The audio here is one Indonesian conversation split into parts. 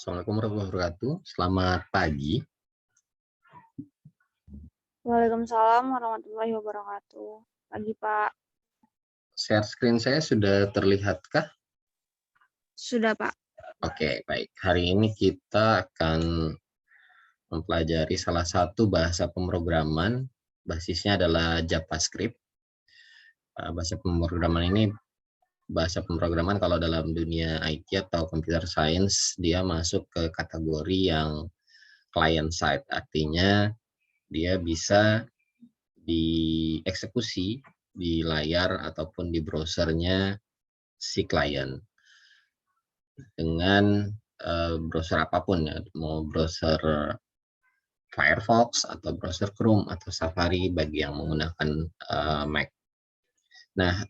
Assalamualaikum warahmatullahi wabarakatuh. Selamat pagi. Waalaikumsalam warahmatullahi wabarakatuh. Pagi, Pak. Share screen saya sudah terlihatkah? Sudah, Pak. Oke, baik. Hari ini kita akan mempelajari salah satu bahasa pemrograman. Basisnya adalah JavaScript. Bahasa pemrograman ini, bahasa pemrograman kalau dalam dunia IT atau computer science, dia masuk ke kategori yang client side. Artinya dia bisa dieksekusi di layar ataupun di browsernya si klien dengan browser apapun ya, mau browser Firefox atau browser Chrome atau Safari bagi yang menggunakan Mac. Nah,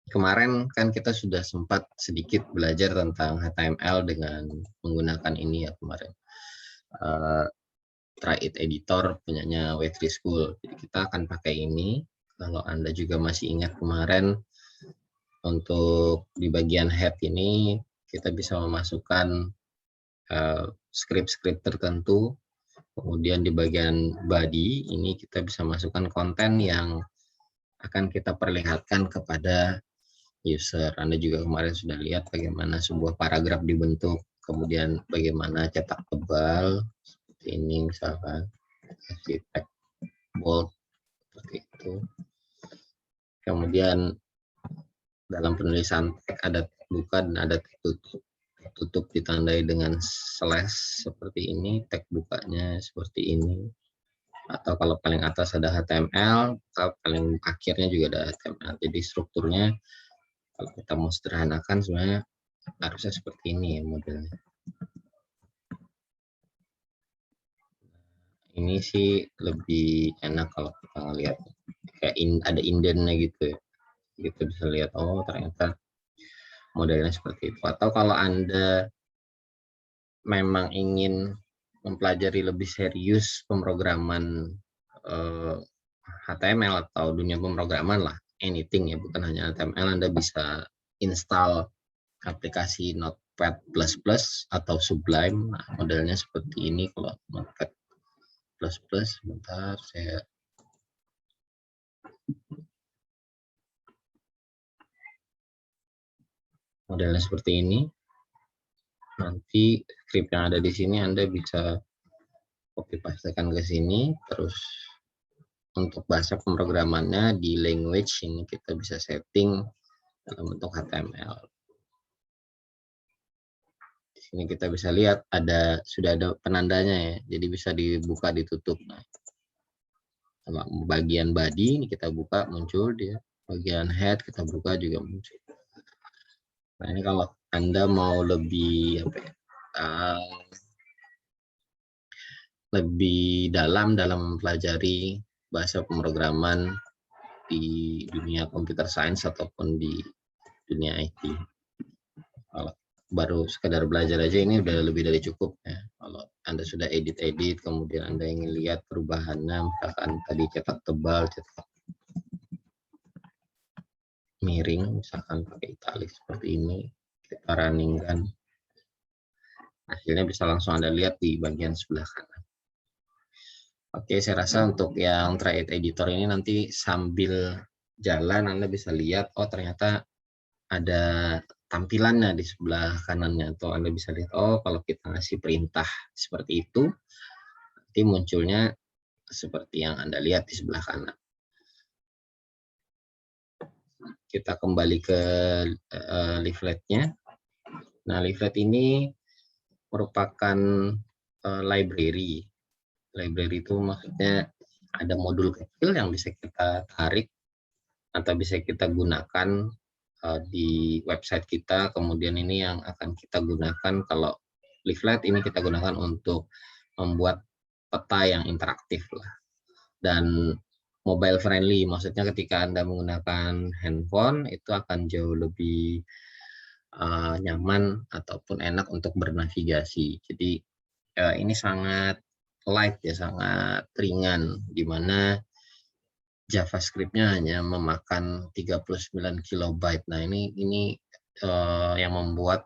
kemarin kan kita sudah sempat sedikit belajar tentang HTML dengan menggunakan ini ya kemarin. Try It Editor punyanya W3 School. Jadi kita akan pakai ini. Kalau Anda juga masih ingat kemarin, untuk di bagian head ini kita bisa memasukkan script-script tertentu. Kemudian di bagian body ini kita bisa masukkan konten yang akan kita perlihatkan kepada user. Anda juga kemarin sudah lihat bagaimana sebuah paragraf dibentuk, kemudian bagaimana cetak tebal seperti ini misalkan, kasih tag bold seperti itu. Kemudian dalam penulisan tag ada buka dan ada tutup ditandai dengan slash seperti ini, tag bukanya seperti ini. Atau kalau paling atas ada HTML, atau paling akhirnya juga ada HTML. Jadi strukturnya kalau kita mau sederhanakan sebenarnya harusnya seperti ini ya modelnya. Ini sih lebih enak kalau kita ngelihat kayak ada indennya gitu ya. Gitu bisa lihat, oh ternyata modelnya seperti itu. Atau kalau Anda memang ingin mempelajari lebih serius pemrograman HTML atau dunia pemrograman lah, anything ya, bukan hanya HTML, Anda bisa install aplikasi Notepad++ atau Sublime. Nah, modelnya seperti ini kalau Notepad++. Sebentar, saya modelnya seperti ini. Nanti script yang ada di sini Anda bisa copy pastekan ke sini, terus untuk bahasa pemrogramannya di language ini kita bisa setting dalam bentuk HTML. Di sini kita bisa lihat sudah ada penandanya ya, jadi bisa dibuka ditutup. Nah, bagian body ini kita buka muncul dia, bagian head kita buka juga muncul. Nah ini kalau Anda mau lebih lebih dalam mempelajari bahasa pemrograman di dunia computer science ataupun di dunia IT. Kalau baru sekedar belajar aja ini udah lebih dari cukup ya. Kalau Anda sudah edit kemudian Anda ingin lihat perubahannya, misalkan tadi cetak tebal, cetak miring, misalkan pakai italic seperti ini, kita runningkan, hasilnya bisa langsung Anda lihat di bagian sebelah kanan. Oke, saya rasa untuk yang Try It Editor ini nanti sambil jalan Anda bisa lihat, oh ternyata ada tampilannya di sebelah kanannya, atau Anda bisa lihat, oh kalau kita ngasih perintah seperti itu, nanti munculnya seperti yang Anda lihat di sebelah kanan. Kita kembali ke leafletnya. Nah, leaflet ini merupakan library. Library itu maksudnya ada modul kecil yang bisa kita tarik atau bisa kita gunakan di website kita. Kemudian ini yang akan kita gunakan, kalau leaflet ini kita gunakan untuk membuat peta yang interaktif lah. Dan mobile friendly, maksudnya ketika Anda menggunakan handphone itu akan jauh lebih nyaman ataupun enak untuk bernavigasi. Jadi ini sangat light ya, sangat ringan, di mana JavaScript-nya hanya memakan 39 KB. Nah, ini yang membuat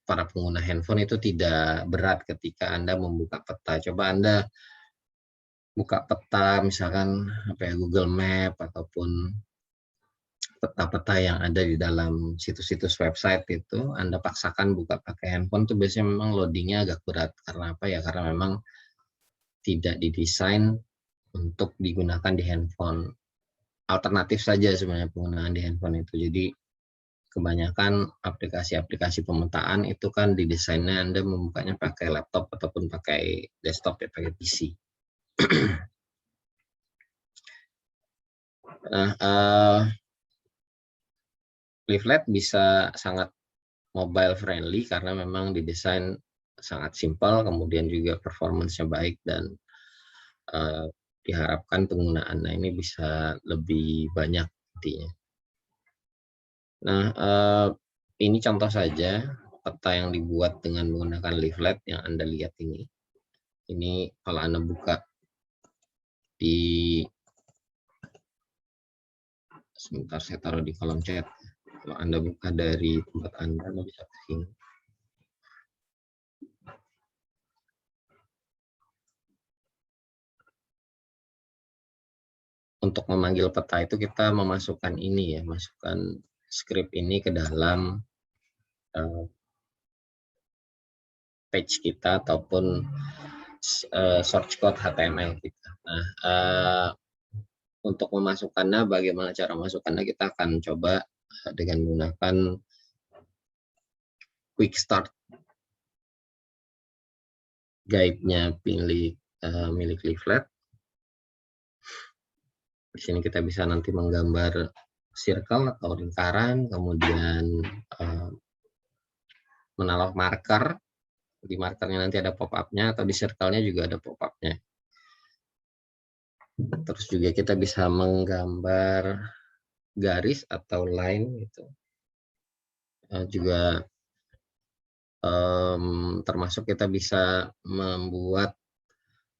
para pengguna handphone itu tidak berat ketika Anda membuka peta. Coba Anda buka peta misalkan Google Map ataupun peta-peta yang ada di dalam situs-situs website itu, Anda paksakan buka pakai handphone tuh biasanya memang loadingnya agak berat. Karena apa ya? Karena memang tidak didesain untuk digunakan di handphone. Alternatif saja sebenarnya penggunaan di handphone itu. Jadi kebanyakan aplikasi-aplikasi pemetaan itu kan didesainnya Anda membukanya pakai laptop ataupun pakai desktop ya, pakai PC. Nah, leaflet bisa sangat mobile friendly karena memang didesain sangat simpel, kemudian juga performance-nya baik dan diharapkan penggunaannya ini bisa lebih banyak intinya. Nah, ini contoh saja peta yang dibuat dengan menggunakan leaflet yang Anda lihat ini. Ini kalau Anda buka di, sebentar saya taruh di kolom chat. Kalau Anda buka dari tempat Anda bisa ke sini. Untuk memanggil peta itu kita memasukkan ini ya, masukkan script ini ke dalam page kita ataupun source code HTML kita. Nah, untuk memasukkannya, bagaimana cara memasukkannya, kita akan coba dengan menggunakan quick start guide-nya milik leaflet. Di sini kita bisa nanti menggambar circle atau lingkaran, kemudian menaruh marker. Di markernya nanti ada pop-up-nya, atau di circle-nya juga ada pop-up-nya. Terus juga kita bisa menggambar garis atau line gitu. Juga termasuk kita bisa membuat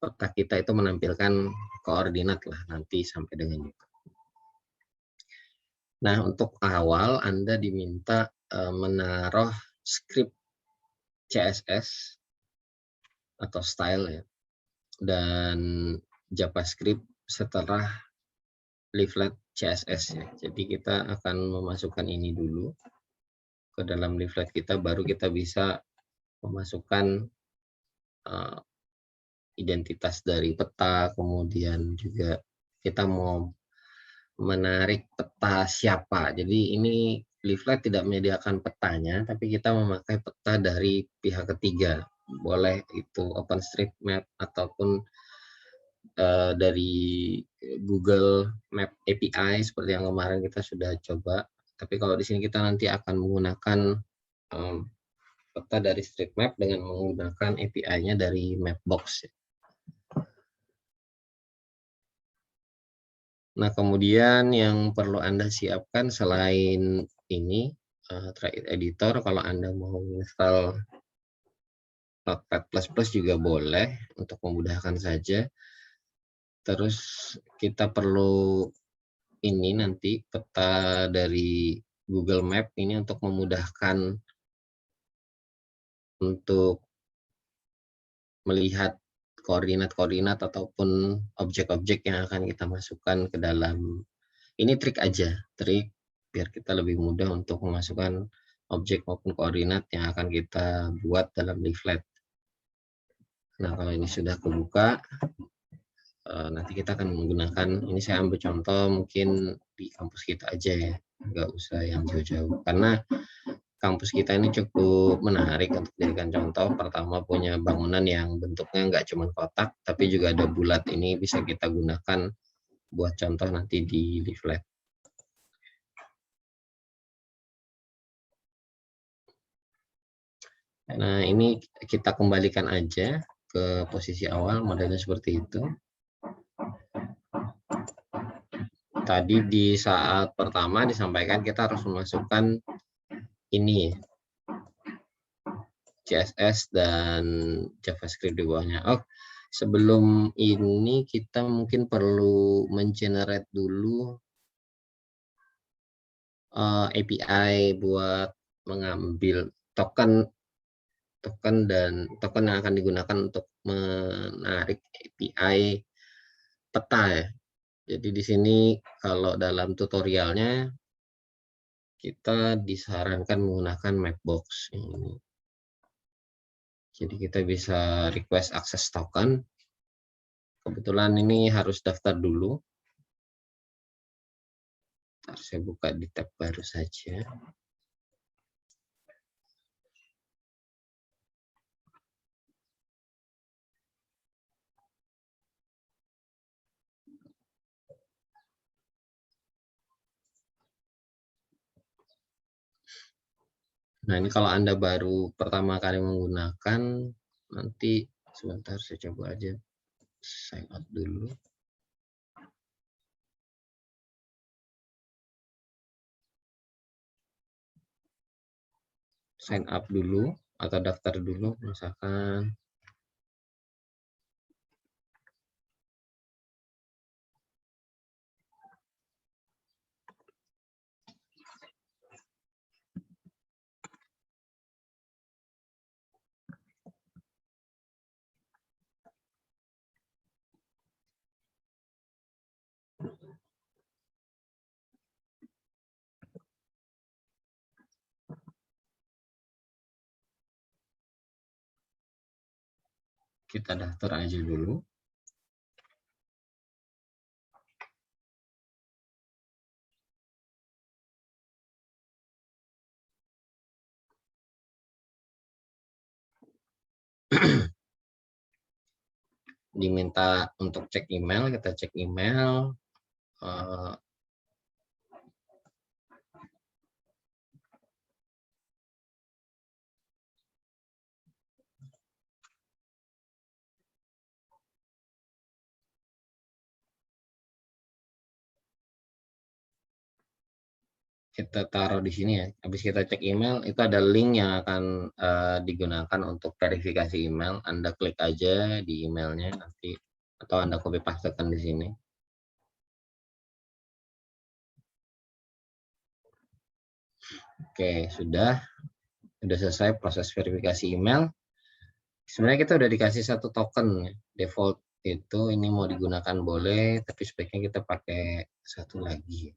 peta kita itu menampilkan koordinat lah nanti sampai dengan itu. Nah, untuk awal Anda diminta menaruh script CSS atau style ya, dan JavaScript setelah leaflet CSS ya. Jadi kita akan memasukkan ini dulu ke dalam leaflet kita, baru kita bisa memasukkan identitas dari peta, kemudian juga kita mau menarik peta siapa. Jadi ini leaflet tidak menyediakan petanya, tapi kita memakai peta dari pihak ketiga. Boleh itu OpenStreetMap ataupun dari Google Map API seperti yang kemarin kita sudah coba. Tapi kalau di sini kita nanti akan menggunakan peta dari StreetMap dengan menggunakan API-nya dari Mapbox. Nah, kemudian yang perlu Anda siapkan selain ini, Thread Editor, kalau Anda mau install Notepad++ juga boleh untuk memudahkan saja. Terus kita perlu ini nanti peta dari Google Map ini untuk memudahkan untuk melihat koordinat-koordinat ataupun objek-objek yang akan kita masukkan ke dalam. Ini trik aja, trik biar kita lebih mudah untuk memasukkan objek maupun koordinat yang akan kita buat dalam leaflet. Nah, kalau ini sudah kebuka, nanti kita akan menggunakan, ini saya ambil contoh mungkin di kampus kita aja ya, nggak usah yang jauh-jauh. Karena kampus kita ini cukup menarik untuk dijadikan contoh. Pertama, punya bangunan yang bentuknya nggak cuma kotak, tapi juga ada bulat. Ini bisa kita gunakan buat contoh nanti di leaflet. Nah, ini kita kembalikan aja ke posisi awal, modelnya seperti itu. Tadi di saat pertama disampaikan kita harus memasukkan ini CSS dan JavaScript di bawahnya. Oh, sebelum ini kita mungkin perlu mengenerate dulu API buat mengambil token token yang akan digunakan untuk menarik API peta ya. Jadi di sini kalau dalam tutorialnya kita disarankan menggunakan Mapbox ini. Jadi kita bisa request akses token. Kebetulan ini harus daftar dulu. Ntar saya buka di tab baru saja. Nah, ini kalau Anda baru pertama kali menggunakan, nanti sebentar saya coba aja sign up dulu. Sign up dulu atau daftar dulu misalkan. Kita daftar aja dulu. Diminta untuk cek email, kita cek email. Kita taruh di sini ya. Habis kita cek email, itu ada link yang akan digunakan untuk verifikasi email. Anda klik aja di emailnya nanti, atau Anda copy pastekan di sini. Oke, sudah selesai proses verifikasi email. Sebenarnya kita udah dikasih satu token default itu, ini mau digunakan boleh, tapi sebaiknya kita pakai satu lagi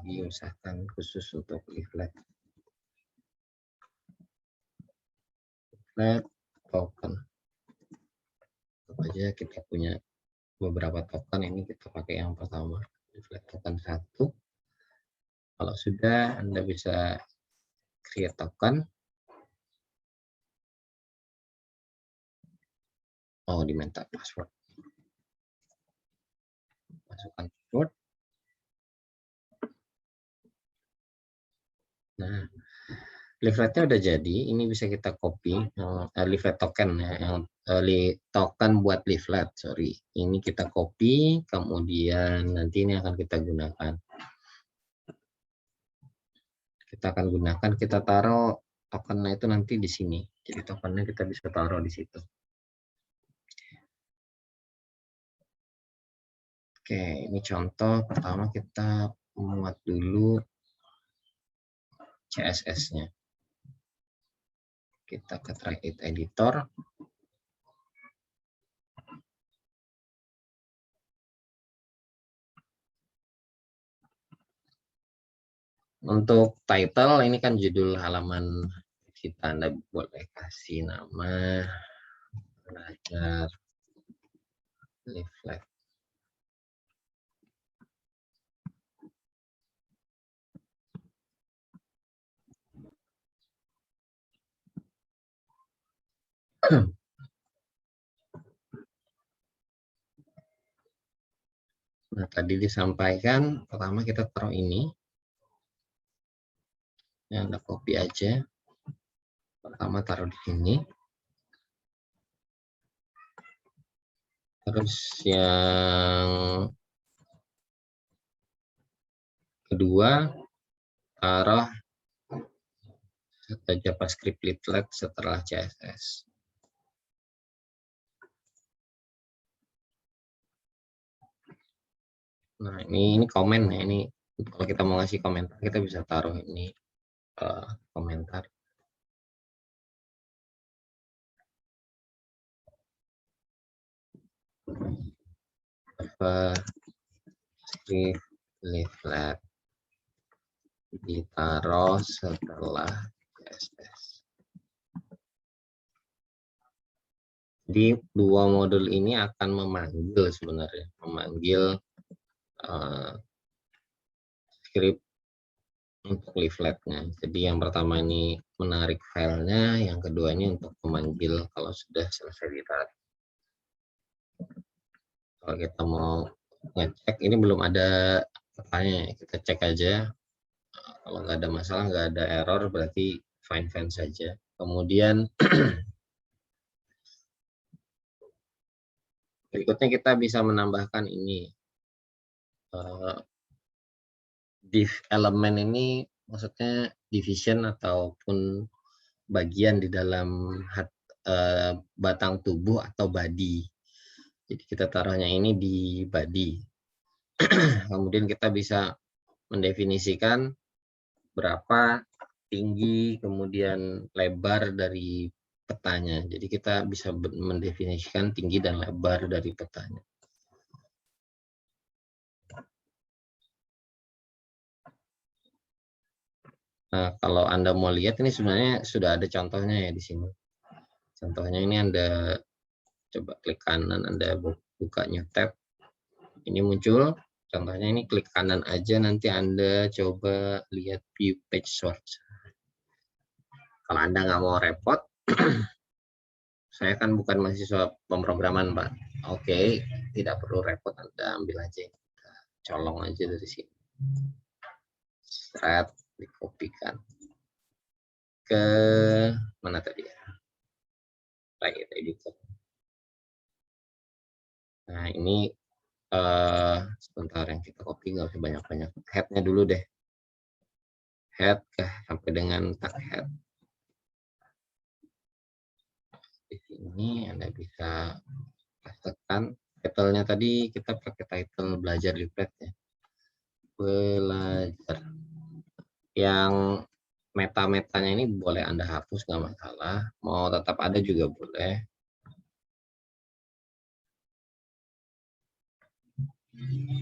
misalkan khusus untuk leaflet token aja. Kita punya beberapa token, ini kita pakai yang pertama, leaflet token 1. Kalau sudah, Anda bisa create token. Oh, diminta password, masukkan password. Nah, leafletnya udah jadi, ini bisa kita copy, leaflet token ya, yang token buat leaflet, sorry. Ini kita copy, kemudian nanti ini akan kita gunakan. Kita taruh tokennya itu nanti di sini. Jadi tokennya kita bisa taruh di situ. Oke, ini contoh pertama, kita muat dulu CSS-nya. Kita ke Try-It Editor. Untuk title, ini kan judul halaman kita, Anda boleh kasih nama belajar leaflet. Nah, tadi disampaikan, pertama kita taruh ini. Ya, Anda copy aja. Pertama taruh di sini. Terus yang kedua, taruh JavaScript leaflet setelah CSS. Nah, ini komen ya. Ini kalau kita mau ngasih komentar, kita bisa taruh ini komentar. script leaflet ditaruh setelah CSS. Jadi dua modul ini akan memanggil sebenarnya, memanggil script untuk leafletnya. Jadi yang pertama ini menarik filenya, yang kedua ini untuk memanggil kalau sudah selesai ditarik. Kalau kita mau ngecek, ini belum ada katanya, kita cek aja. Kalau nggak ada masalah, nggak ada error, berarti fine-fine saja. Kemudian berikutnya kita bisa menambahkan ini. Div elemen ini maksudnya division ataupun bagian di dalam batang tubuh atau body. Jadi kita taruhnya ini di body. Kemudian kita bisa mendefinisikan berapa tinggi kemudian lebar dari petanya. Jadi kita bisa mendefinisikan tinggi dan lebar dari petanya. Nah, kalau Anda mau lihat ini sebenarnya sudah ada contohnya ya di sini. Contohnya ini Anda coba klik kanan, Anda buka new tab. Ini muncul. Contohnya ini klik kanan aja, nanti Anda coba lihat view page source. Kalau Anda nggak mau repot, saya kan bukan mahasiswa pemrograman, Pak. Oke, tidak perlu repot, Anda ambil aja. Colong aja dari sini. Strat, dikopikan. Ke mana tadi ya? Right editor. Nah, ini sebentar yang kita copy, nggak usah banyak-banyak. Head-nya dulu deh. Head sampai dengan tag head. Di sini Anda bisa tekan title-nya, tadi kita pakai title belajar leaflet ya. Belajar. Yang meta-metanya ini boleh Anda hapus, nggak masalah. Mau tetap ada juga boleh.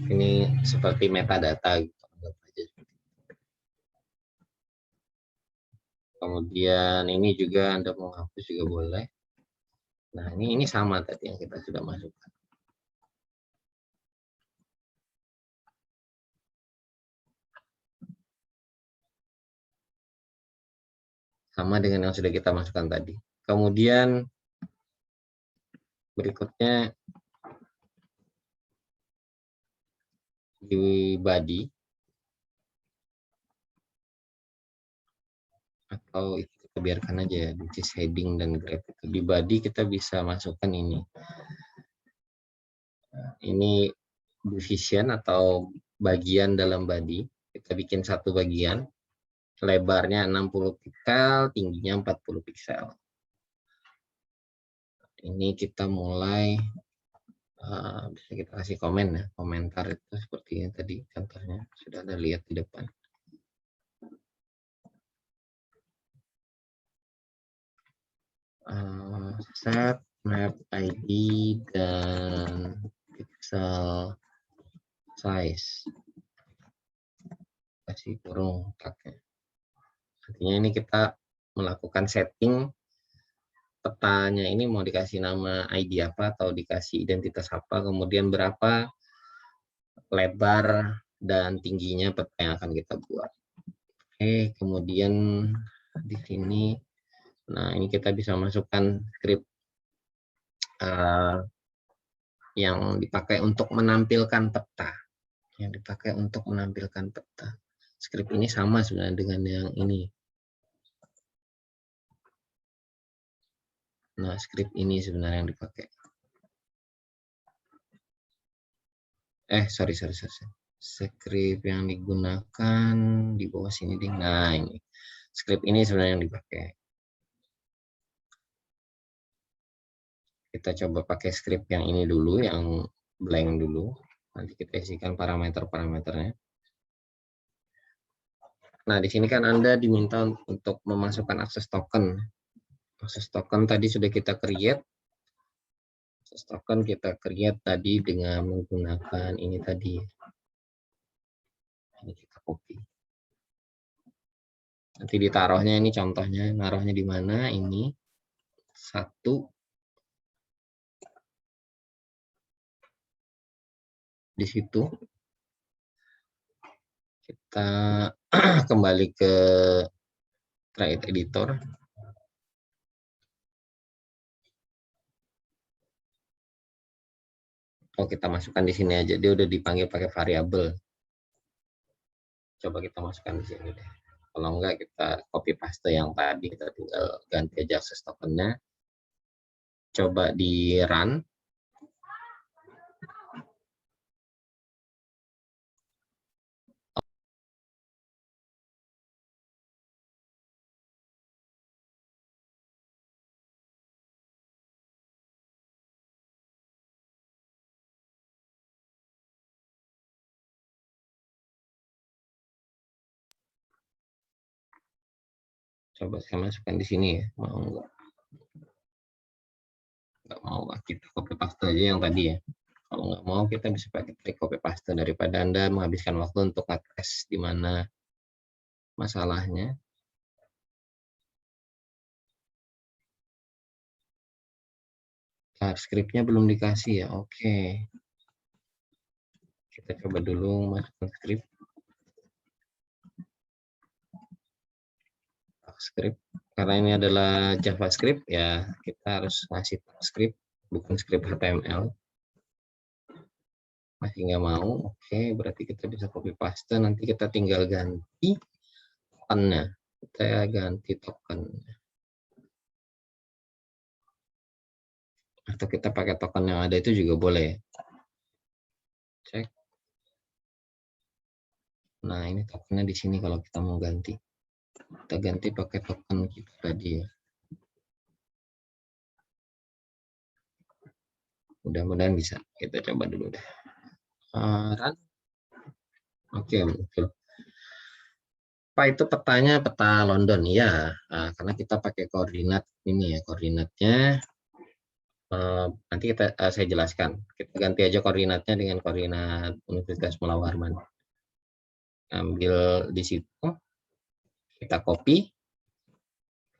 Ini seperti metadata gitu. Kemudian ini juga Anda mau hapus juga boleh. Nah, ini sama tadi yang kita sudah masukkan. Sama dengan yang sudah kita masukkan tadi. Kemudian berikutnya di body atau kita biarkan aja ya, which is heading dan grab. Di body kita bisa masukkan ini. Ini division atau bagian dalam body. Kita bikin satu bagian. Lebarnya 60 piksel, tingginya 40 piksel. Ini kita mulai, bisa kita kasih komen ya, komentar itu seperti yang tadi contohnya sudah ada lihat di depan. Set map ID dan pixel size, kasih kurung tagnya. Artinya ini kita melakukan setting petanya, ini mau dikasih nama ID apa atau dikasih identitas apa, kemudian berapa lebar dan tingginya peta yang akan kita buat. Oke, kemudian di sini, nah ini kita bisa masukkan script yang dipakai untuk menampilkan peta. Yang dipakai untuk menampilkan peta. Script ini sama sebenarnya dengan yang ini. Nah, script ini sebenarnya yang dipakai. Sorry. Script yang digunakan di bawah sini deh. Nah, ini. Script ini sebenarnya yang dipakai. Kita coba pakai script yang ini dulu, yang blank dulu. Nanti kita isikan parameter-parameternya. Nah, di sini kan Anda diminta untuk memasukkan akses token. Akses token tadi sudah kita create. Access token kita create tadi dengan menggunakan ini tadi. Ini kita copy. Nanti ditaruhnya ini contohnya, naruhnya di mana ini. Satu di situ. Kita kembali ke Trade Editor. Oh, kita masukkan di sini aja. Dia udah dipanggil pakai variabel. Coba kita masukkan di sini deh. Kalau enggak kita copy paste yang tadi, kita tinggal ganti aja access tokennya. Coba di run. Coba saya masukkan di sini ya. Mau enggak? Enggak mau, kita copy paste aja yang tadi ya. Kalau nggak mau kita bisa pakai trik copy paste daripada Anda menghabiskan waktu untuk ngetes di mana masalahnya. Script-nya belum dikasih ya. Oke. Kita coba dulu masukkan script. Script. Karena ini adalah JavaScript ya, kita harus ngasih script, bukan script HTML. Masih nggak mau. Oke, berarti kita bisa copy paste. Nanti kita tinggal ganti tokennya. Kita ganti token. Atau kita pakai token yang ada itu juga boleh. Cek. Nah, ini tokennya di sini kalau kita mau ganti. Kita ganti pakai token kita tadi ya. Mudah-mudahan bisa. Kita coba dulu deh. Run. Oke, muncul. Pak, itu petanya peta London ya, karena kita pakai koordinat ini ya, koordinatnya nanti saya jelaskan. Kita ganti aja koordinatnya dengan koordinat Universitas Mula Warman. Ambil di situ, kita copy,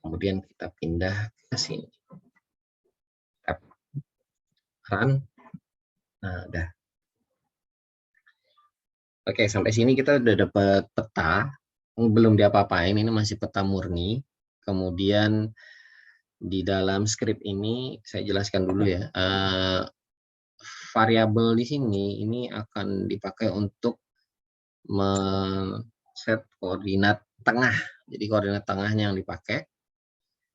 kemudian kita pindah ke sini. Run. Nah, udah. Oke, sampai sini kita udah dapat peta. Belum diapa-apain, ini masih peta murni. Kemudian di dalam script ini saya jelaskan dulu ya. Variabel di sini ini akan dipakai untuk set koordinat tengah. Jadi koordinat tengahnya yang dipakai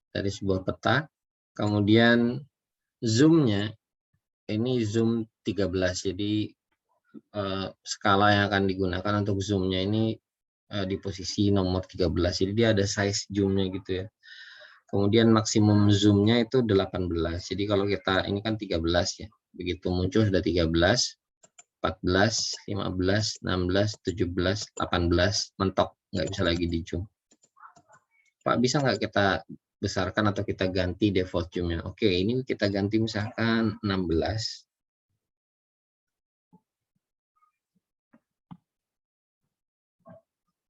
dari sebuah peta. Kemudian zoom-nya ini zoom 13. Jadi skala yang akan digunakan untuk zoom-nya ini di posisi nomor 13. Jadi dia ada size zoom-nya gitu ya. Kemudian maksimum zoom-nya itu 18. Jadi kalau kita ini kan 13 ya. Begitu muncul sudah 13, 14, 15, 16, 17, 18, mentok, nggak bisa lagi di zoom. Pak, bisa nggak kita besarkan atau kita ganti default zoom-nya? Oke, ini kita ganti misalkan 16.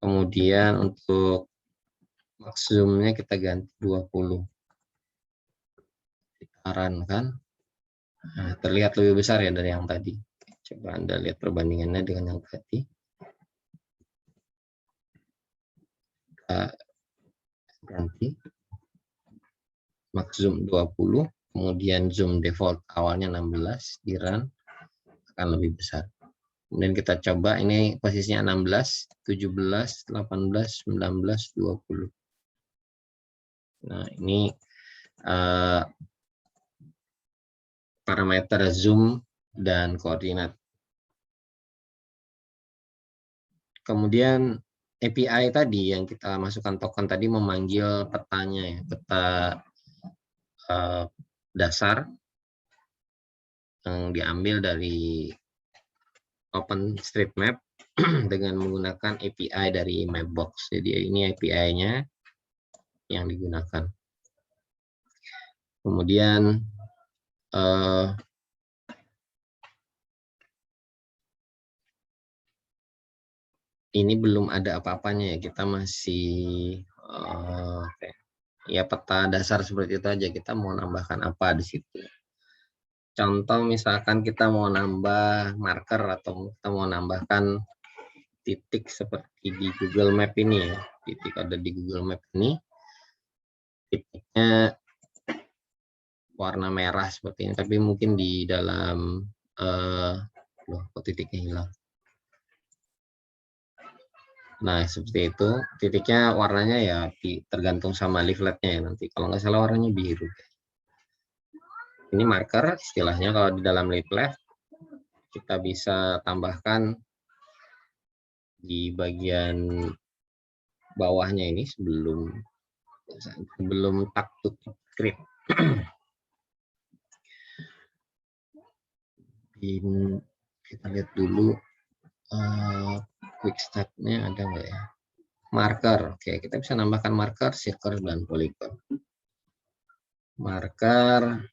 Kemudian untuk max zoom-nya kita ganti 20. Kita run kan. Nah, terlihat lebih besar ya dari yang tadi. Coba Anda lihat perbandingannya dengan yang tadi. Kita ganti max zoom 20, kemudian zoom default awalnya 16, di run akan lebih besar. Kemudian kita coba ini posisinya 16, 17, 18, 19, 20. Nah, ini parameter zoom dan koordinat. Kemudian API tadi yang kita masukkan token tadi memanggil petanya ya, peta dasar yang diambil dari OpenStreetMap dengan menggunakan API dari Mapbox. Jadi ini API-nya yang digunakan. Kemudian ini belum ada apa-apanya ya, kita masih ya peta dasar seperti itu aja, kita mau nambahkan apa di situ. Contoh misalkan kita mau nambah marker atau kita mau nambahkan titik seperti di Google Map ini ya, titik ada di Google Map ini, titiknya warna merah seperti ini, tapi mungkin di dalam loh, kok titiknya hilang. Nah, seperti itu, titiknya warnanya ya tergantung sama leafletnya ya nanti. Kalau nggak salah warnanya biru. Ini marker, istilahnya kalau di dalam leaflet, kita bisa tambahkan di bagian bawahnya ini sebelum tag to script. Kita lihat dulu quick start-nya ada nggak ya? Marker, oke, kita bisa nambahkan marker, circle, dan polygon. Marker,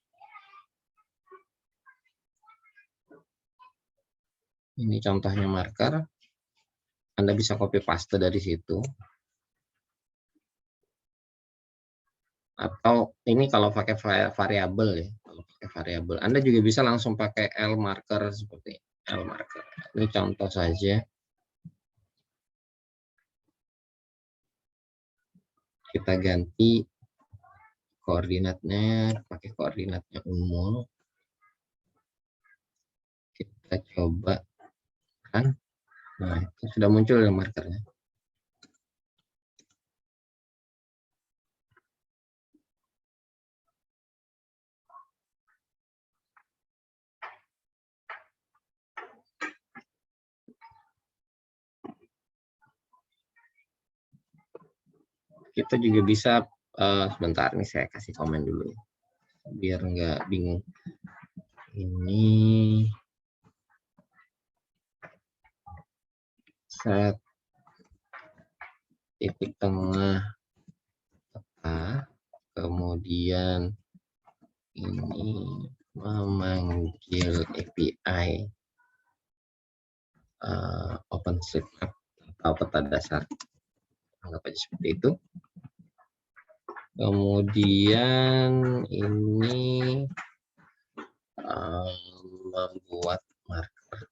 ini contohnya marker. Anda bisa copy paste dari situ. Atau ini kalau pakai variabel ya, kalau pakai variabel. Anda juga bisa langsung pakai L marker seperti L marker. Ini contoh saja. Kita ganti koordinatnya, pakai koordinatnya unmul. Kita coba kan. Nah, itu sudah muncul ya markernya. Kita juga bisa, sebentar nih saya kasih komen dulu ya, biar nggak bingung. Ini set titik tengah peta, kemudian ini memanggil API OpenStreetMap atau peta dasar, anggap aja seperti itu. Kemudian ini membuat marker.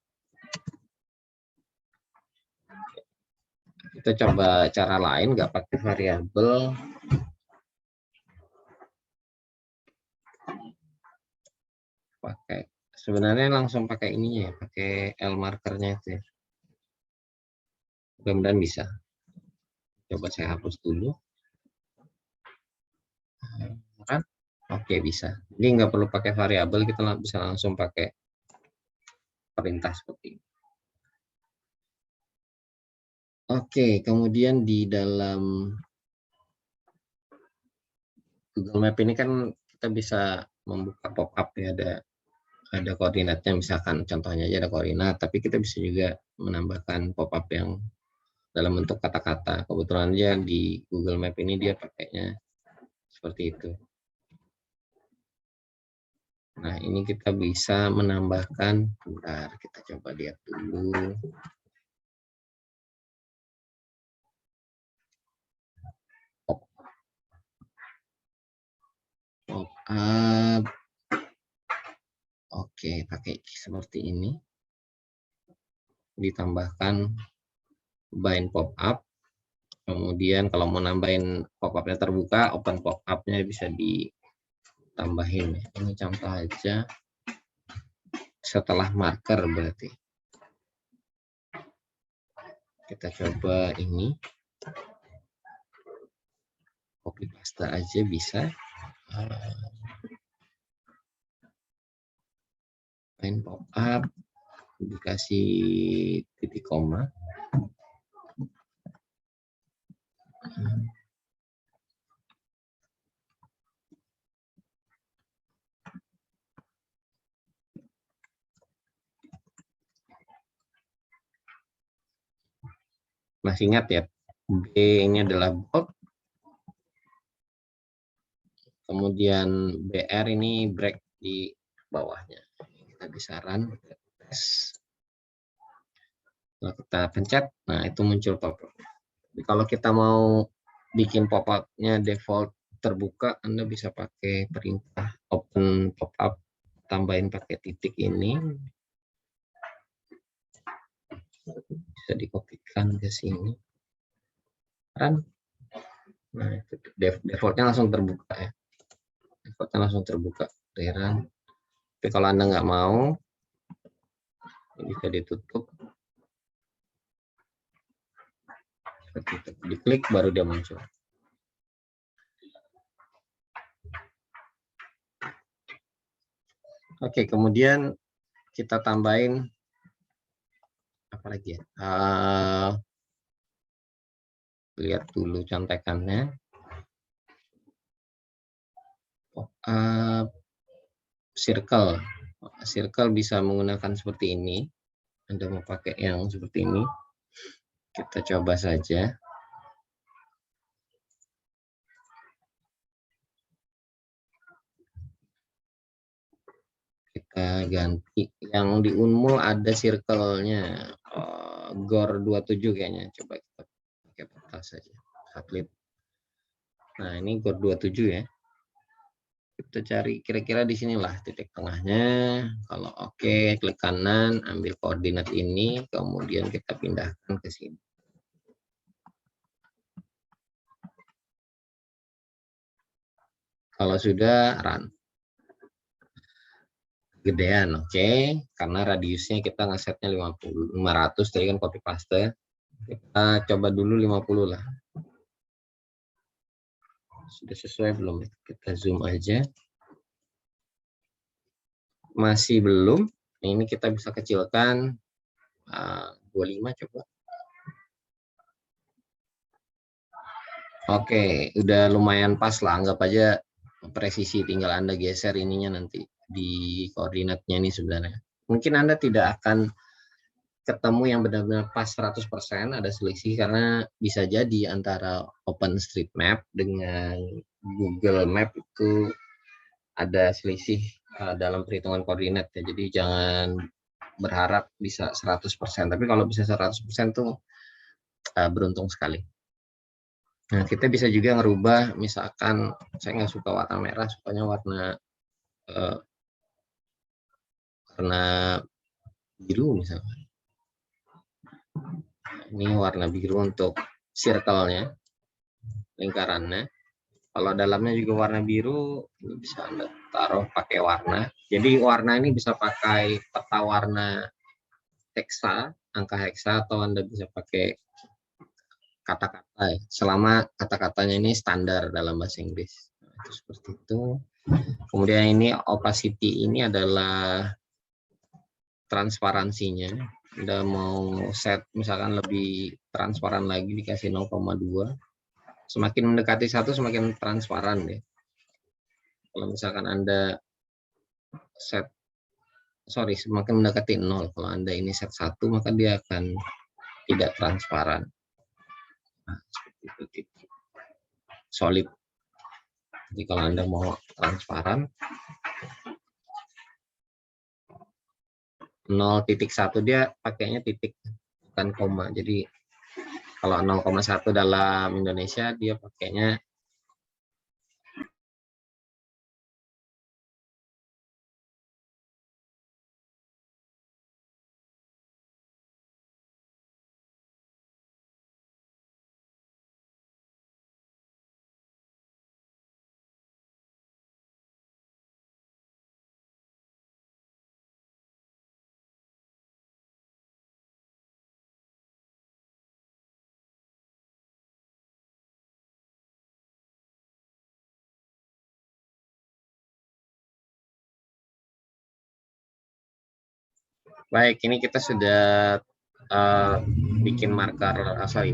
Kita coba cara lain, nggak pakai variabel. Sebenarnya langsung pakai ininya ya, pakai L markernya itu ya. Mudah-mudahan bisa. Coba saya hapus dulu. Kan? Oke, bisa. Jadi nggak perlu pakai variabel, kita bisa langsung pakai perintah seperti ini. Oke, kemudian di dalam Google Map ini kan kita bisa membuka pop-up ya, ada koordinatnya, misalkan contohnya aja ada koordinat, tapi kita bisa juga menambahkan pop-up yang dalam bentuk kata-kata. Kebetulan aja di Google Map ini dia pakainya seperti itu. Nah, ini kita bisa menambahkan, bentar, kita coba lihat dulu. Pop-up. Oke, pakai seperti ini. Ditambahkan bind pop-up. Kemudian kalau mau nambahin pop-up-nya terbuka, open pop-up-nya bisa ditambahin. Ini contoh aja. Setelah marker berarti. Kita coba ini. Copy paste aja bisa. Bind pop-up. Dikasih titik koma. Masih ingat ya, B ini adalah bold, kemudian BR ini break di bawahnya. Kita bisa run tes. Kalau kita pencet, nah itu muncul pop-up. Kalau kita mau bikin pop-up-nya default terbuka, Anda bisa pakai perintah open pop-up, tambahin pakai titik ini, bisa dikopikan ke sini. Run. Nah, defaultnya langsung terbuka ya. Defaultnya langsung terbuka. Run. Tapi kalau Anda nggak mau, bisa ditutup. Diklik baru dia muncul. Oke, kemudian kita tambahin apa lagi ya? Lihat dulu contekannya. Circle. Circle bisa menggunakan seperti ini. Anda mau pakai yang seperti ini, kita coba saja. Kita ganti. Yang di Unmul ada circle-nya. GOR 27 kayaknya. Coba kita pakai peta saja. Satelit. Nah, ini GOR 27 ya. Kita cari kira-kira di sinilah titik tengahnya. Kalau oke, klik kanan, ambil koordinat ini, kemudian kita pindahkan ke sini. Kalau sudah, run. Gedean, oke. Karena radiusnya kita ngesetnya 500, tadi kan copy paste. Kita coba dulu 50 lah. Sudah sesuai belum? Kita zoom aja. Masih belum. Ini kita bisa kecilkan 25 coba. Oke, udah lumayan pas lah. Anggap aja presisi, tinggal Anda geser ininya nanti di koordinatnya ini sebenarnya. Mungkin Anda tidak akan ketemu yang benar-benar pas 100%, ada selisih karena bisa jadi antara OpenStreetMap dengan Google Map itu ada selisih dalam perhitungan koordinat ya. Jadi jangan berharap bisa 100%, tapi kalau bisa 100% tuh beruntung sekali. Nah, kita bisa juga ngerubah, misalkan saya nggak suka warna merah, sukanya warna biru misalkan. Ini warna biru untuk circle-nya, lingkarannya. Kalau dalamnya juga warna biru, ini bisa Anda taruh pakai warna. Jadi warna ini bisa pakai peta warna hexa, angka hexa, atau Anda bisa pakai kata-kata ya. Selama kata-katanya ini standar dalam bahasa Inggris. Nah, itu seperti itu. Kemudian ini opacity ini adalah transparansinya. Anda mau set misalkan lebih transparan lagi, dikasih 0,2. Semakin mendekati 1 semakin transparan deh. Kalau misalkan Anda semakin mendekati 0. Kalau Anda ini set 1, maka dia akan tidak transparan. Nah, seperti itu. Solid. Jadi kalau Anda mau transparan, 0.1 dia pakainya titik, bukan koma. Jadi kalau 0,1 dalam Indonesia, dia pakainya baik. Ini kita sudah bikin marker,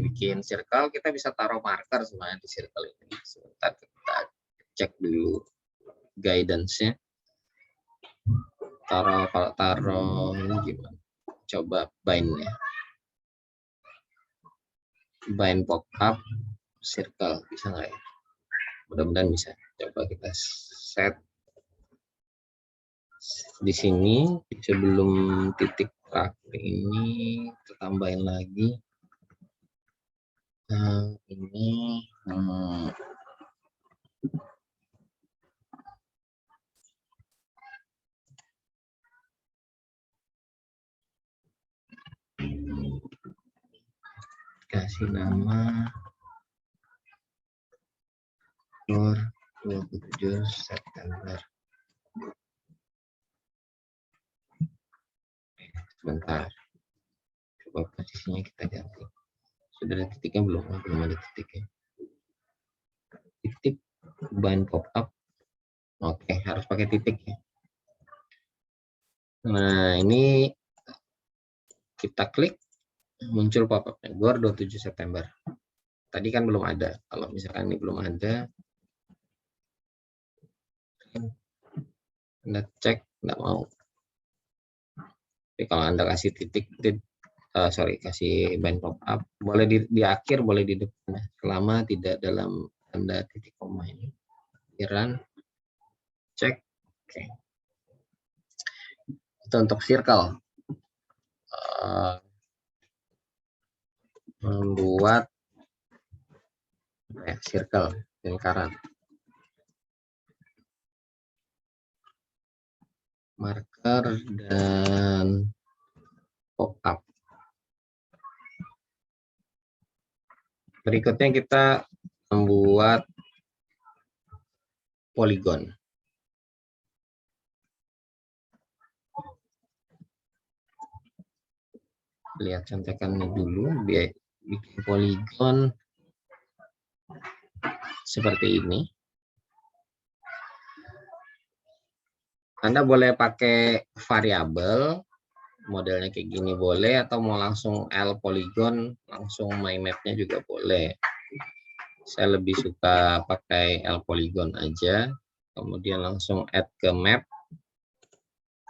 bikin circle. Kita bisa taruh marker sebenarnya di circle ini. Sebentar kita cek dulu guidance-nya. Kalau taruh ini gimana? Coba bind ya. Bind pop-up circle bisa nggak ya? Mudah-mudahan bisa. Coba kita set di sini sebelum titik terakhir ini kita tambahin lagi. Ini kasih nama 27 September. Sebentar, coba posisinya kita ganti. Sudah ada titiknya belum? Belum ada titiknya. Titik bind pop up. Oke, harus pakai titik ya. Nah, ini kita klik, muncul pop-up-nya, GOR 27 September. Tadi kan belum ada. Kalau misalkan ini belum ada, Anda cek, nggak mau. Tapi kalau Anda kasih titik, kasih bind pop-up, boleh di akhir, boleh di depan. Selama tidak dalam tanda titik koma ini. Run, cek. Oke. Itu untuk circle. Membuat circle lingkaran, marker dan pop up. Berikutnya kita membuat poligon. Lihat contekannya dulu, biar bikin poligon seperti ini. Anda boleh pakai variabel, modelnya kayak gini boleh, atau mau langsung L poligon, langsung my map-nya juga boleh. Saya lebih suka pakai L poligon aja, kemudian langsung add ke map,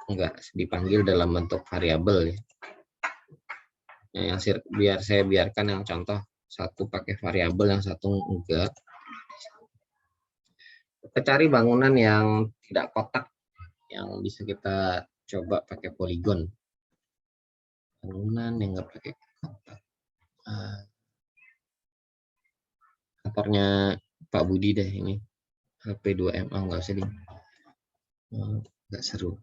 enggak dipanggil dalam bentuk variabel ya. Yang biar saya biarkan yang contoh satu pakai variabel, yang satu enggak. Kita cari bangunan yang tidak kotak, yang bisa kita coba pakai poligon. Bangunan yang enggak pakai kotak. Kantornya Pak Budi deh ini. HP2MA enggak usah deh. Enggak seru.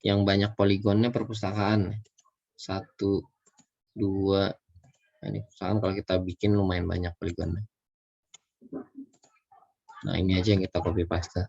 Yang banyak poligonnya perpustakaan. 1, 2. Nah, ini perpustakaan kalau kita bikin lumayan banyak poligonnya. Nah, ini aja yang kita copy paste.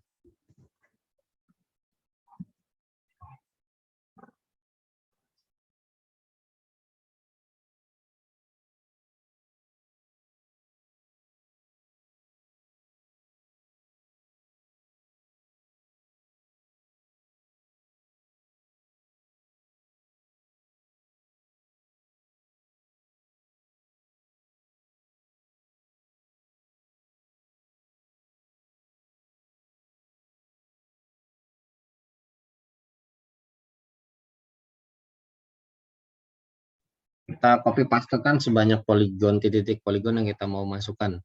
Kita copy pastekan sebanyak poligon, titik-titik poligon yang kita mau masukkan.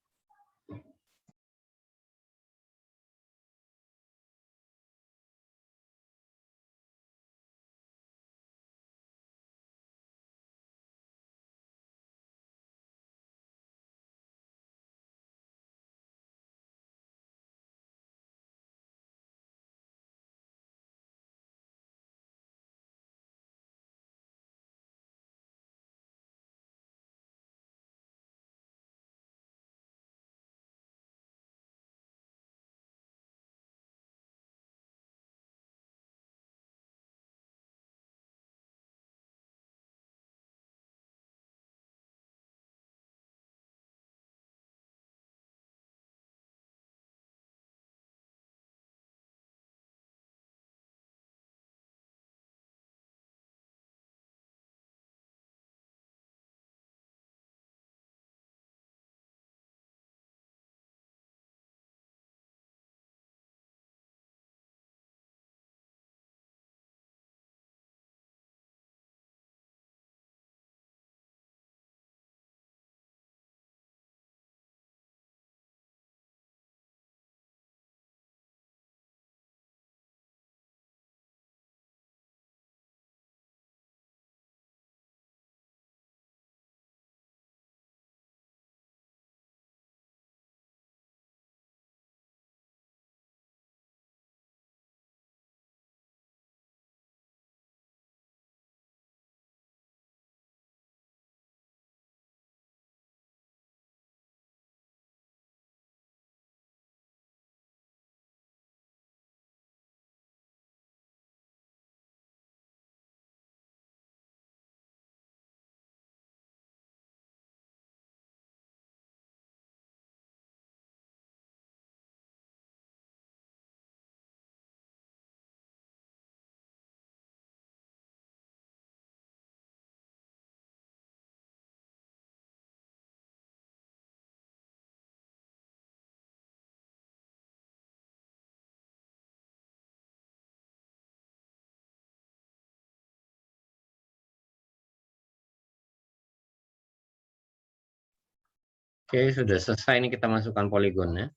Oke, sudah selesai. Ini kita masukkan poligonnya.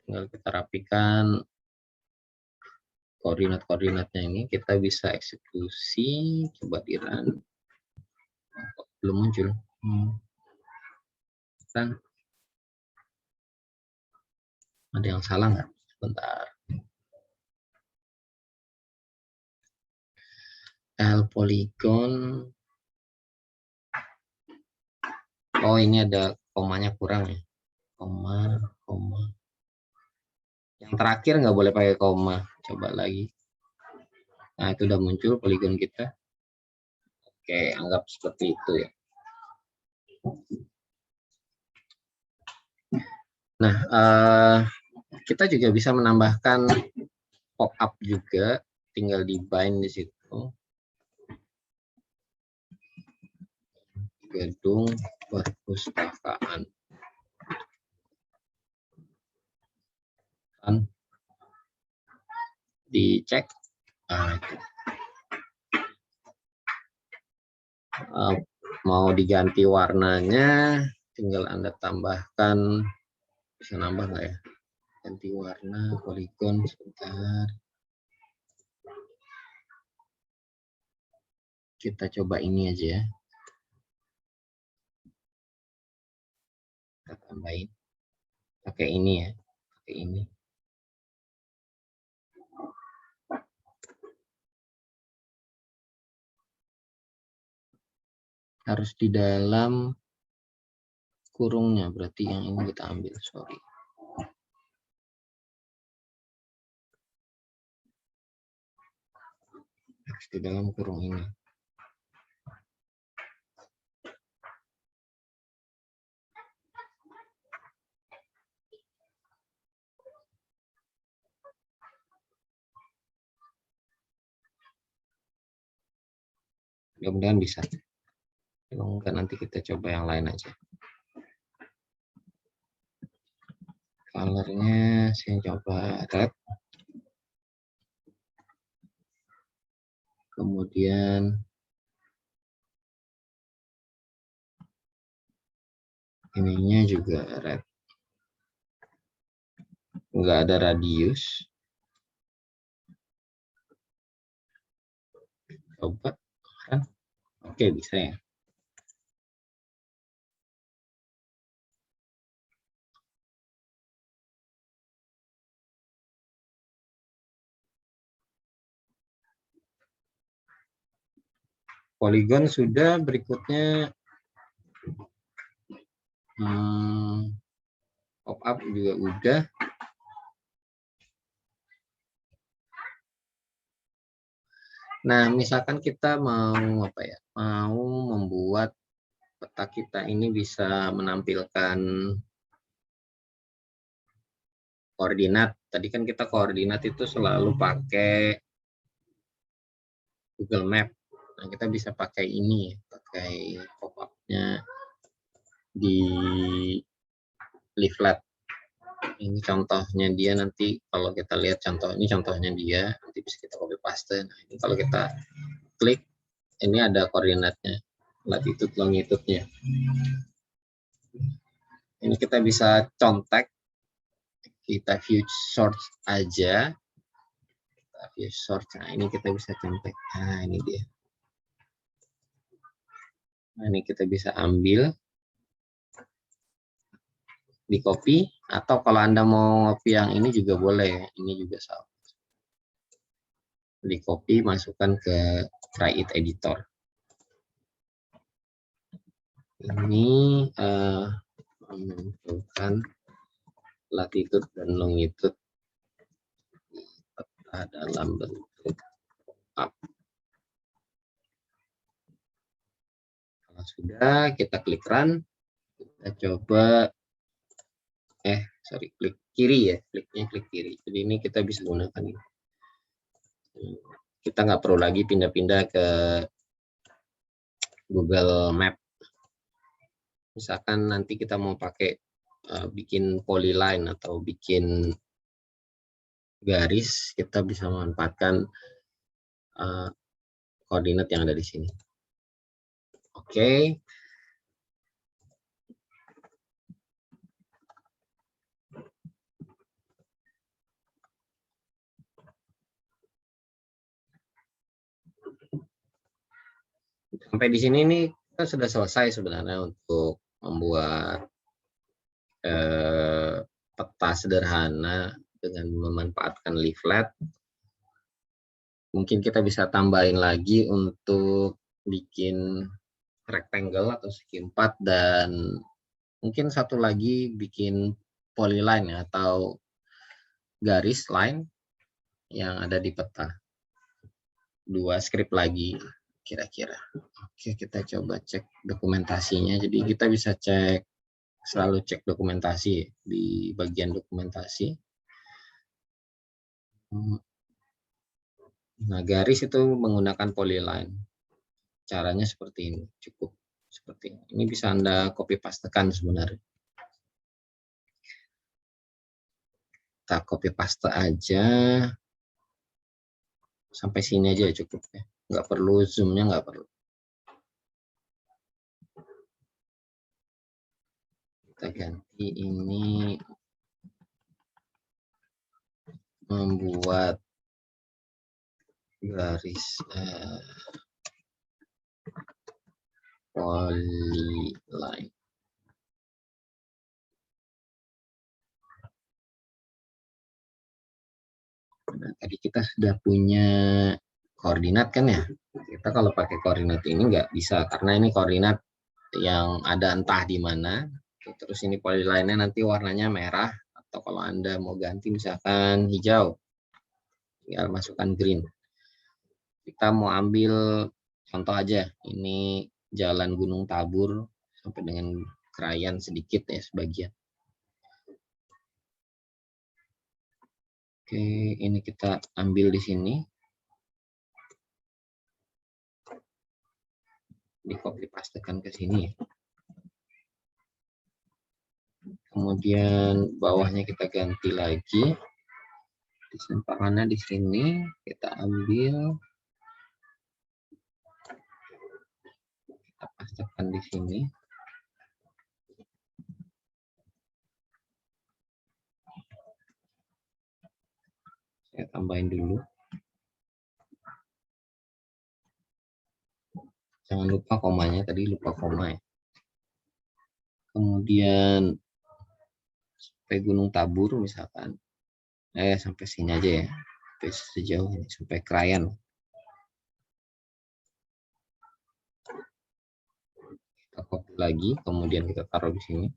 Tinggal kita rapikan koordinat-koordinatnya ini. Kita bisa eksekusi. Coba di run. Belum muncul. Kan ada yang salah nggak? Sebentar. L polygon. Oh, ini ada komanya kurang ya. Koma. Yang terakhir nggak boleh pakai koma. Coba lagi. Nah, itu udah muncul poligon kita. Oke, anggap seperti itu ya. Nah, kita juga bisa menambahkan pop-up juga. Tinggal di bind di situ. Gedung perpustakaan. Kan dicek. Nah, itu. Mau diganti warnanya, tinggal Anda tambahkan. Bisa nambah nggak ya? Ganti warna, poligon, sebentar. Kita coba ini aja ya. Kita tambahin. Pakai ini ya. Pakai ini. Harus di dalam kurungnya, berarti yang ini kita ambil, sorry. Harus di dalam kurung ini. Mudah-mudahan bisa. Kalau enggak nanti kita coba yang lain aja. Colornya saya coba red. Kemudian ininya juga red. Enggak ada radius. Coba kan? Oke, bisa ya. Poligon sudah, berikutnya pop-up juga udah. Nah, misalkan kita mau apa ya? Mau membuat peta kita ini bisa menampilkan koordinat. Tadi kan kita koordinat itu selalu pakai Google Map. Nah, kita bisa pakai ini, pakai pop-up-nya di leaflet. Ini contohnya dia, nanti kalau kita lihat ini contohnya dia, nanti bisa kita copy paste. Nah, ini kalau kita klik, ini ada koordinatnya, latitude longitude-nya. Ini kita bisa contek, kita view source aja. Kita view source, nah ini kita bisa contek. Nah, ini dia. Nah, ini kita bisa ambil, di copy, atau kalau Anda mau copy yang ini juga boleh, ini juga sama. Di copy, masukkan ke try it editor. Ini menentukan latitude dan longitude dalam bentuk up. Kalau sudah, kita klik run. Kita coba, klik kiri ya, kliknya klik kiri. Jadi ini kita bisa gunakan ini. Kita nggak perlu lagi pindah-pindah ke Google Map. Misalkan nanti kita mau pakai bikin polyline atau bikin garis, kita bisa memanfaatkan koordinat yang ada di sini. Oke. Sampai di sini nih kita sudah selesai sebenarnya untuk membuat peta sederhana dengan memanfaatkan leaflet. Mungkin kita bisa tambahin lagi untuk bikin rectangle atau segi empat, dan mungkin satu lagi bikin polyline atau garis line yang ada di peta. 2 script lagi kira-kira. Oke, kita coba cek dokumentasinya. Jadi kita bisa selalu cek dokumentasi di bagian dokumentasi. Nah, garis itu menggunakan polyline. Caranya seperti ini, cukup seperti ini. Ini bisa Anda copy pastekan sebenarnya. Kita copy paste aja. Sampai sini aja cukup ya. Nggak perlu zoom-nya, nggak perlu. Kita ganti ini membuat garis polyline. Nah, tadi kita sudah punya koordinat kan ya. Kita kalau pakai koordinat ini nggak bisa, karena ini koordinat yang ada entah di mana. Terus ini polyline-nya nanti warnanya merah, atau kalau Anda mau ganti misalkan hijau, tinggal masukkan green. Kita mau ambil contoh aja, ini jalan Gunung Tabur sampai dengan Krayan sedikit ya sebagian. Oke, ini kita ambil di sini. Di copy pastekan ke sini. Kemudian bawahnya kita ganti lagi. Simpangannya di sini kita ambil. Kita pastekan di sini. Saya tambahin dulu. Jangan lupa komanya, tadi lupa koma ya. Kemudian sampai Gunung Tabur misalkan. Sampai sini aja ya. Sampai sejauh ini, sampai Krayan. Kita copy lagi, kemudian kita taruh di sini.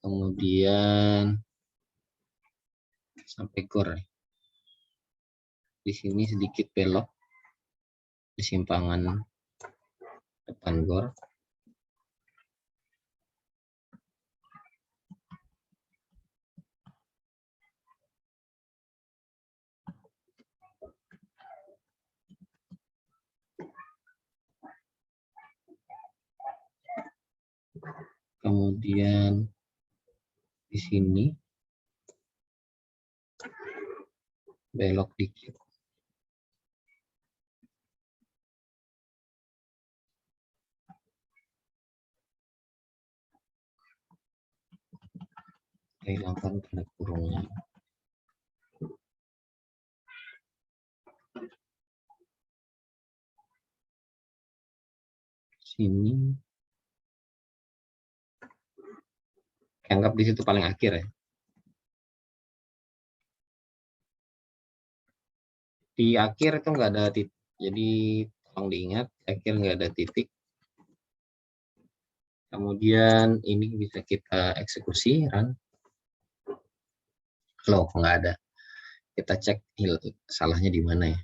Kemudian sampai Gor. Di sini sedikit belok di simpangan depan Gor. Kemudian di sini belok dikit. Hilangkan tanda kurungnya. Sini. Anggap di situ paling akhir ya. Di akhir itu nggak ada titik. Jadi tolong diingat, akhir nggak ada titik. Kemudian ini bisa kita eksekusi, run. Loh, nggak ada. Kita cek salahnya di mana ya.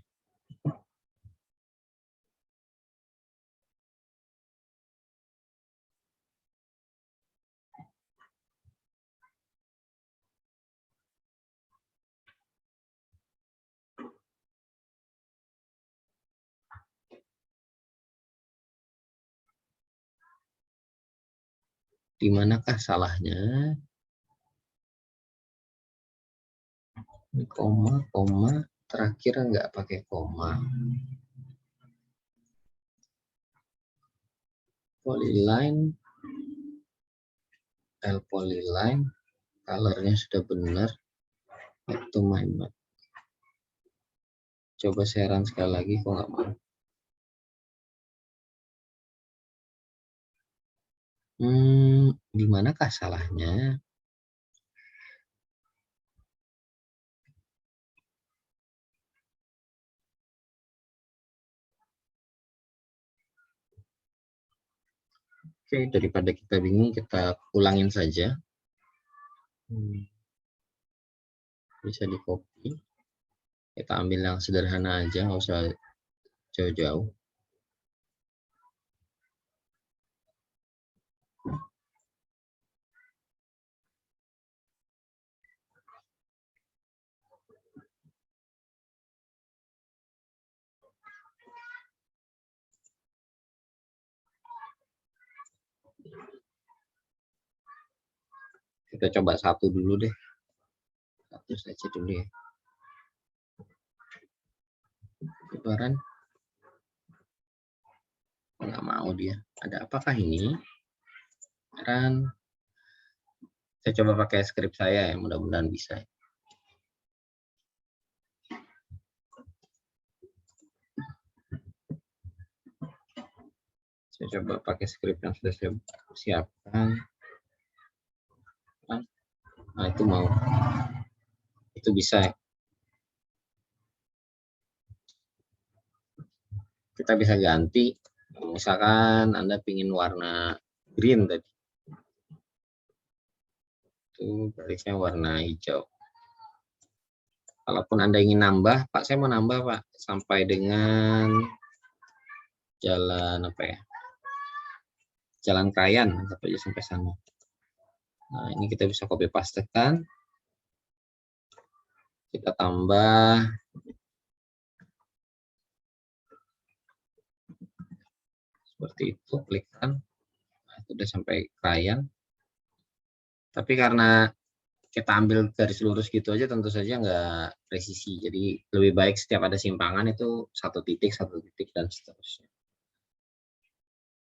Di manakah salahnya? Ini koma, terakhir nggak pakai koma. Polyline, polyline, colornya sudah benar. Back to my map. Coba saya run sekali lagi, kok nggak mau. Di manakah salahnya? Oke, daripada kita bingung, kita ulangin saja. Bisa di copy. Kita ambil yang sederhana aja, nggak usah jauh-jauh. Kita coba satu dulu deh. Satu saja dulu ya. Lebaran. Nggak mau dia. Ada apakah ini? Dan saya coba pakai skrip saya ya, mudah-mudahan bisa. Saya coba pakai skrip yang sudah saya siapkan. Nah, itu mau. Itu bisa ya. Kita bisa ganti. Misalkan Anda ingin warna green tadi. Itu barisnya warna hijau. Kalaupun Anda ingin nambah, Pak, saya mau nambah, Pak, sampai dengan jalan apa ya? Jalan Krayan, sampai sana. Nah, ini kita bisa copy pastekan. Kita tambah seperti itu, klikkan. Nah, itu udah sampai Krayan. Tapi karena kita ambil garis lurus gitu aja, tentu saja nggak presisi. Jadi lebih baik setiap ada simpangan itu satu titik, dan seterusnya.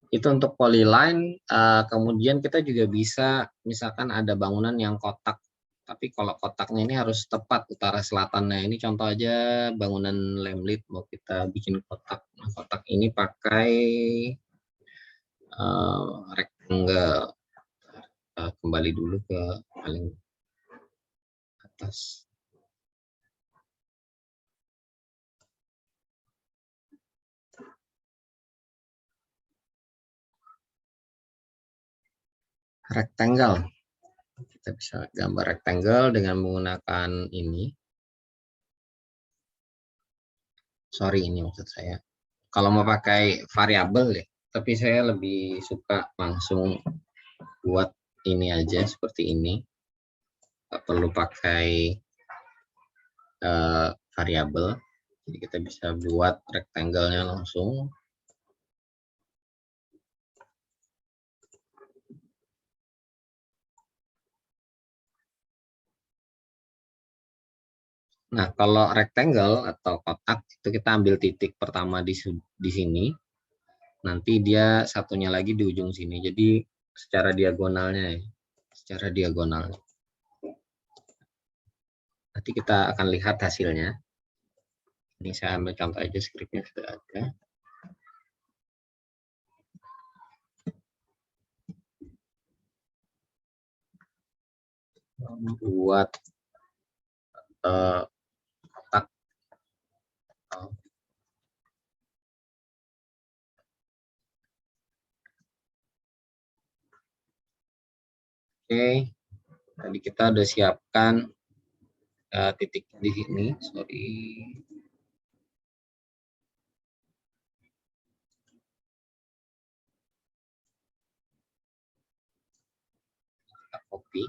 Itu untuk polyline. Kemudian kita juga bisa, misalkan ada bangunan yang kotak, tapi kalau kotaknya ini harus tepat utara selatannya. Ini contoh aja bangunan Lemlit, mau kita bikin kotak. Nah, kotak ini pakai rectangle. Kembali dulu ke paling atas. Rectangle. Kita bisa gambar rectangle dengan menggunakan ini. Sorry, ini maksud saya. Kalau mau pakai variabel ya, tapi saya lebih suka langsung buat ini aja seperti ini. Nggak perlu pakai variabel. Jadi kita bisa buat rectangle-nya langsung. Nah, kalau rectangle atau kotak itu kita ambil titik pertama di sini. Nanti dia satunya lagi di ujung sini. Jadi secara diagonalnya ya. Secara diagonal. Nanti kita akan lihat hasilnya. Ini saya ambil contoh aja, skripnya sudah ada. Buat kotak. Oke, tadi kita udah siapkan titik di sini. Sorry. Kita copy.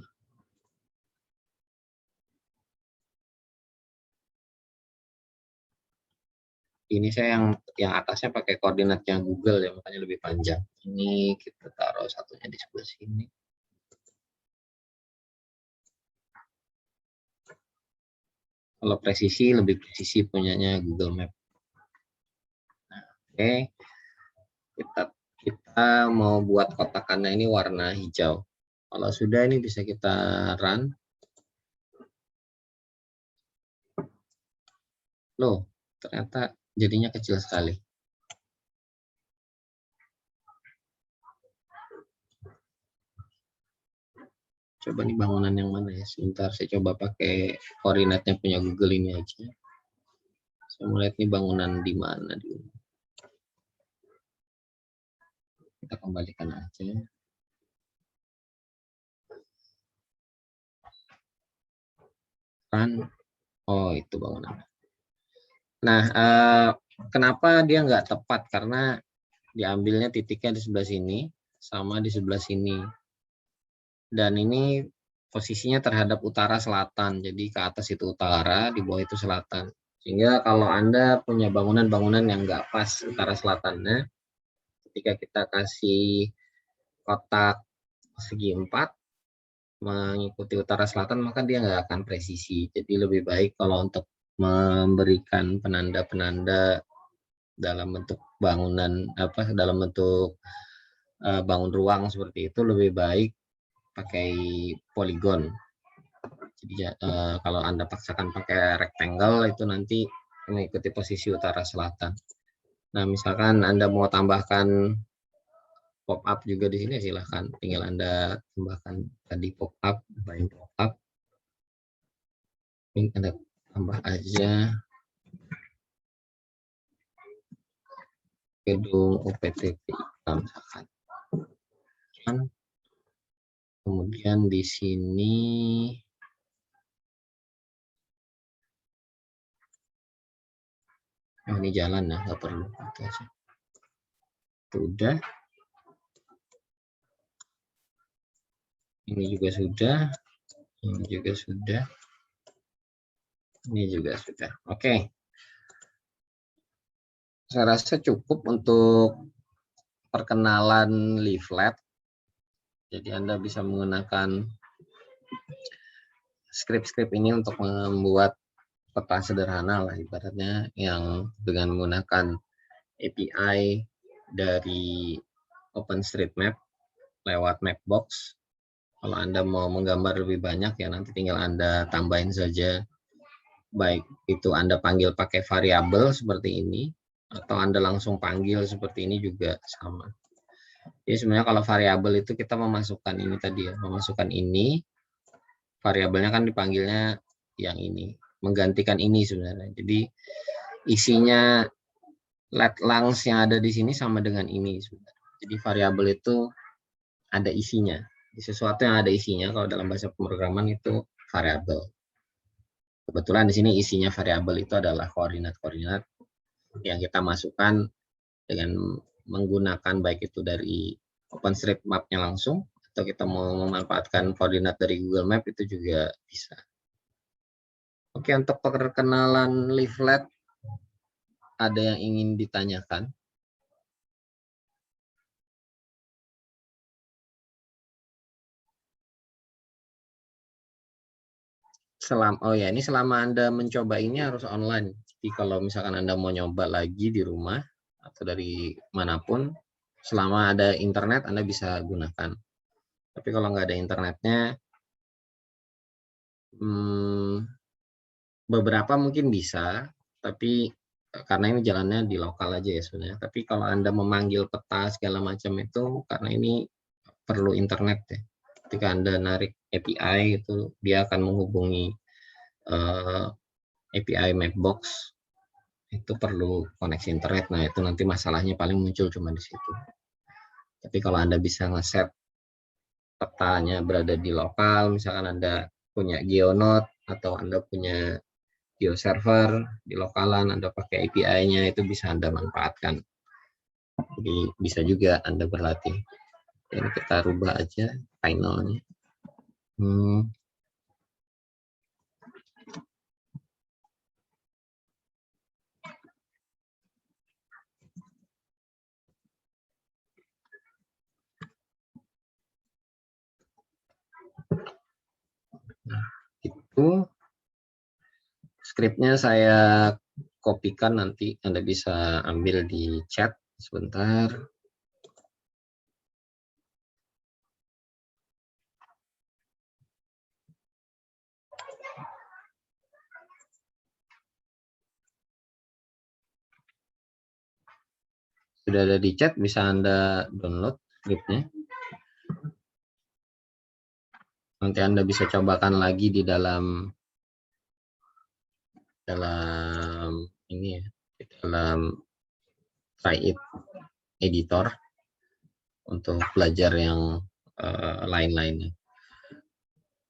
Ini saya yang atasnya pakai koordinatnya Google ya, makanya lebih panjang. Ini kita taruh satunya di sebelah sini. Kalau presisi, lebih presisi punyanya Google Map. Nah, oke. Kita mau buat kotakannya ini warna hijau. Kalau sudah, ini bisa kita run. Loh, ternyata jadinya kecil sekali. Coba nih bangunan yang mana ya? Sebentar, saya coba pakai koordinatnya punya Google ini aja. Saya mau lihat nih bangunan di mana dulu. Kita kembalikan aja. Kan, oh itu bangunan. Nah, kenapa dia nggak tepat? Karena diambilnya titiknya di sebelah sini, sama di sebelah sini. Dan ini posisinya terhadap utara selatan, jadi ke atas itu utara, di bawah itu selatan. Sehingga kalau Anda punya bangunan-bangunan yang nggak pas utara selatannya, ketika kita kasih kotak segi 4 mengikuti utara selatan, maka dia nggak akan presisi. Jadi lebih baik kalau untuk memberikan penanda-penanda dalam bentuk bangunan dalam bentuk bangun ruang seperti itu, lebih baik pakai poligon. Jadi kalau Anda paksakan pakai rectangle itu nanti mengikuti posisi utara selatan. Nah, misalkan Anda mau tambahkan pop up juga di sini, silahkan. Tinggal Anda tambahkan tadi pop up, tambahin pop up. Ini Anda tambah aja gedung UPTP misalkan. Kemudian di sini ini jalan ya, nggak perlu itu aja. Sudah. Ini juga sudah. Ini juga sudah. Ini juga sudah. Oke. Saya rasa cukup untuk perkenalan leaflet. Jadi Anda bisa menggunakan skrip-skrip ini untuk membuat peta sederhana lah ibaratnya, yang dengan menggunakan API dari OpenStreetMap lewat Mapbox. Kalau Anda mau menggambar lebih banyak ya nanti tinggal Anda tambahin saja, baik itu Anda panggil pakai variabel seperti ini atau Anda langsung panggil seperti ini juga sama. Jadi sebenarnya kalau variabel itu kita memasukkan ini tadi ya, memasukkan ini, variabelnya kan dipanggilnya yang ini, menggantikan ini sebenarnya. Jadi isinya let langs yang ada di sini sama dengan ini sebenarnya. Jadi variabel itu ada isinya. Sesuatu yang ada isinya kalau dalam bahasa pemrograman itu variabel. Kebetulan di sini isinya variabel itu adalah koordinat-koordinat yang kita masukkan dengan menggunakan baik itu dari OpenStreetMap-nya langsung atau kita mau memanfaatkan koordinat dari Google Map itu juga bisa. Oke, untuk perkenalan leaflet ada yang ingin ditanyakan? Ini selama Anda mencoba ini harus online. Jadi kalau misalkan Anda mau nyoba lagi di rumah atau dari manapun, selama ada internet Anda bisa gunakan. Tapi kalau nggak ada internetnya, beberapa mungkin bisa, tapi karena ini jalannya di lokal aja ya sebenarnya. Tapi kalau Anda memanggil peta segala macam itu karena ini perlu internet ya. Ketika Anda narik API itu dia akan menghubungi API Mapbox, itu perlu koneksi internet. Nah, itu nanti masalahnya paling muncul cuma di situ. Tapi kalau Anda bisa ngeset petanya berada di lokal, misalkan Anda punya GeoNode atau Anda punya GeoServer di lokalan, Anda pakai API-nya, itu bisa Anda manfaatkan. Jadi bisa juga Anda berlatih. Ini kita rubah aja finalnya. Nah, itu skripnya saya kopikan, nanti Anda bisa ambil di chat sebentar. Sudah ada di chat, bisa Anda download scriptnya. Nanti Anda bisa cobakan lagi di dalam ini ya, di dalam Try It editor untuk belajar yang lain-lainnya.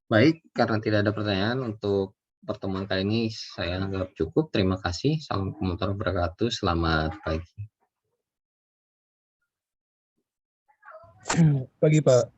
Baik, karena tidak ada pertanyaan untuk pertemuan kali ini saya anggap cukup. Terima kasih. Assalamualaikum warahmatullahi wabarakatuh. Selamat pagi. Pagi, Pak.